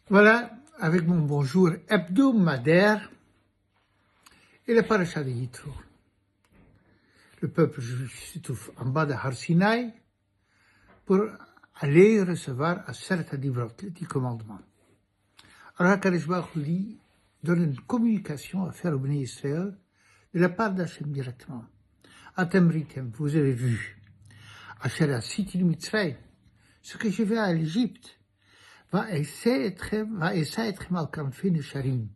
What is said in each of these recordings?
Voilà, avec mon bonjour hebdomadaire et la paracha de Yitro. Le peuple juif se trouve en bas de Har Sinaï pour aller recevoir Aseret HaDivrot, les 10 commandements. Alors HaKadosh Baruch Hu donne une communication à faire au Bnei Israël de la part d'Hachem directement. Atem ritem, vous avez vu, Asher asiti Mitzrayim, ce que je vais à l'Égypte, va essayer être mal kanfin sharim.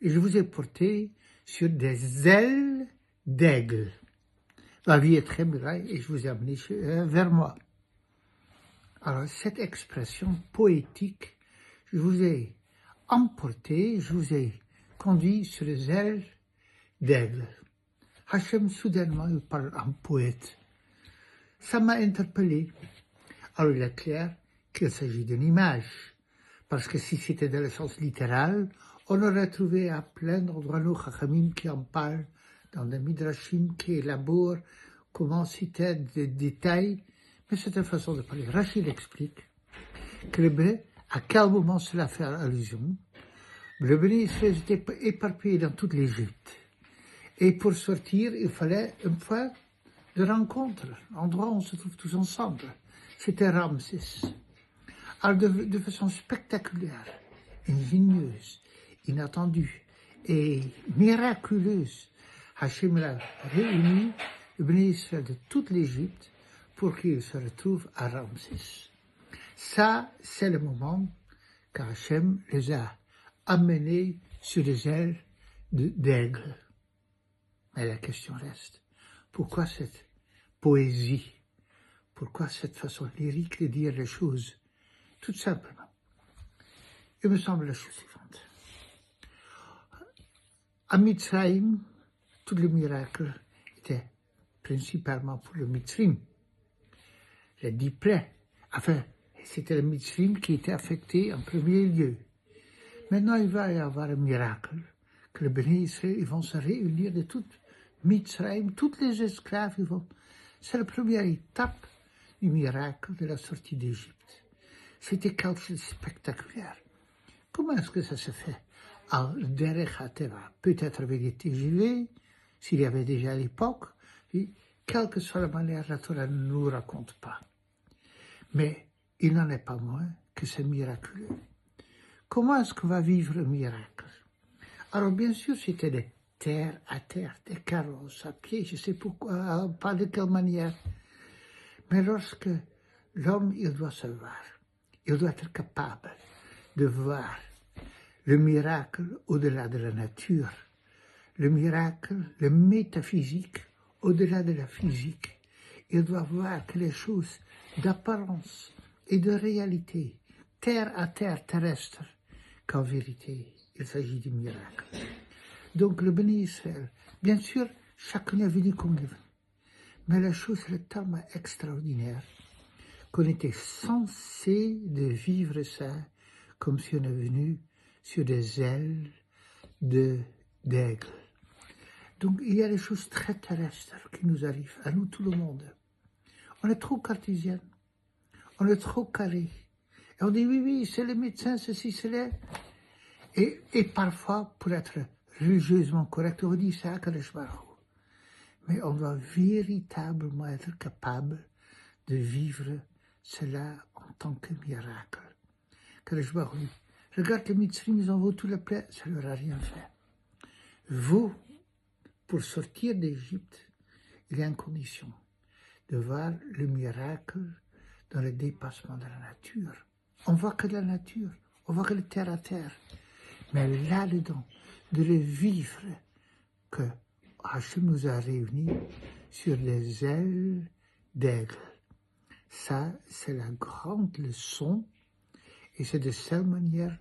Et je vous ai porté sur des ailes d'aigle. La vie est très belle et je vous ai amené vers moi. Alors, cette expression poétique, je vous ai emporté, je vous ai conduit sur les ailes d'aigle. Hachem, soudainement, il parle en poète. Ça m'a interpellé. Alors, il est clair qu'il s'agit d'une image. Parce que si c'était dans le sens littéral, on aurait trouvé à plein d'endroits nos Chachamim qui en parlent, dans des Midrashim qui élaborent comment citer des détails, mais c'est une façon de parler. Rachid explique que à quel moment cela fait allusion. Le Béni Israël était éparpillé dans toute l'Égypte. Et pour sortir, il fallait un point de rencontre, un endroit où on se trouve tous ensemble. C'était Ramsès. Alors de façon spectaculaire, ingénieuse, inattendue et miraculeuse, Hachem a réuni le Bnei Israël de toute l'Égypte pour qu'il se retrouve à Ramsès. Ça, c'est le moment qu'Hachem les a amenés sur les ailes d'aigle. Mais la question reste, pourquoi cette poésie? Pourquoi cette façon lyrique de dire les choses? Tout simplement. Il me semble la chose suivante. À Mitzrayim, tous les miracles étaient principalement pour le Mitzrim. Les 10 plaies. Enfin, c'était le Mitzrim qui était affecté en premier lieu. Maintenant, il va y avoir un miracle, que les Béni Israël, ils vont se réunir de toute Mitzrayim, tous les esclaves, c'est la première étape du miracle de la sortie d'Égypte. C'était quelque chose de spectaculaire. Comment est-ce que ça se fait? Alors, Derech HaTeva, peut-être avec des TGV, s'il y avait déjà à l'époque, quelle que soit la manière, la Torah ne nous raconte pas. Mais il n'en est pas moins que c'est miraculeux. Comment est-ce qu'on va vivre le miracle? Alors, bien sûr, c'était des terre à terre, des carrosses à pied, je ne sais pourquoi, pas de quelle manière. Mais lorsque l'homme, il doit se voir, il doit être capable de voir le miracle au-delà de la nature, le miracle, le métaphysique au-delà de la physique. Il doit voir que les choses d'apparence et de réalité, terre à terre terrestre, qu'en vérité, il s'agit du miracle. Donc le Béni Israël, bien sûr, chacun est venu comme il veut. Mais la chose est tellement extraordinaire qu'on était censé de vivre ça comme si on est venu sur des ailes d'aigle. Donc il y a des choses très terrestres qui nous arrivent, à nous tout le monde. On est trop cartésien, on est trop carré. Et on dit oui, c'est le médecin, ceci, cela. Et parfois, pour être religieusement correct, on dit ça à HaKadosh Baruch Hu. Mais on doit véritablement être capable de vivre cela en tant que miracle. HaKadosh Baruch Hu, regarde les Mitzrim, ils envoient tout le plaies, ça ne leur a rien fait. Vous, pour sortir d'Égypte, il y a une condition, de voir le miracle dans le dépassement de la nature. On voit que la nature, on voit que le terre à terre. Mais là-dedans, de le vivre, que Hachem nous a réunis sur les ailes d'aigle. Ça, c'est la grande leçon, et c'est de cette manière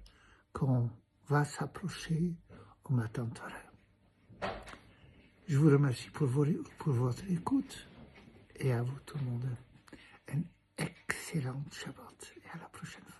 qu'on va s'approcher au matin Torah. Je vous remercie pour votre écoute, et à vous tout le monde, un excellent Shabbat, et à la prochaine fois.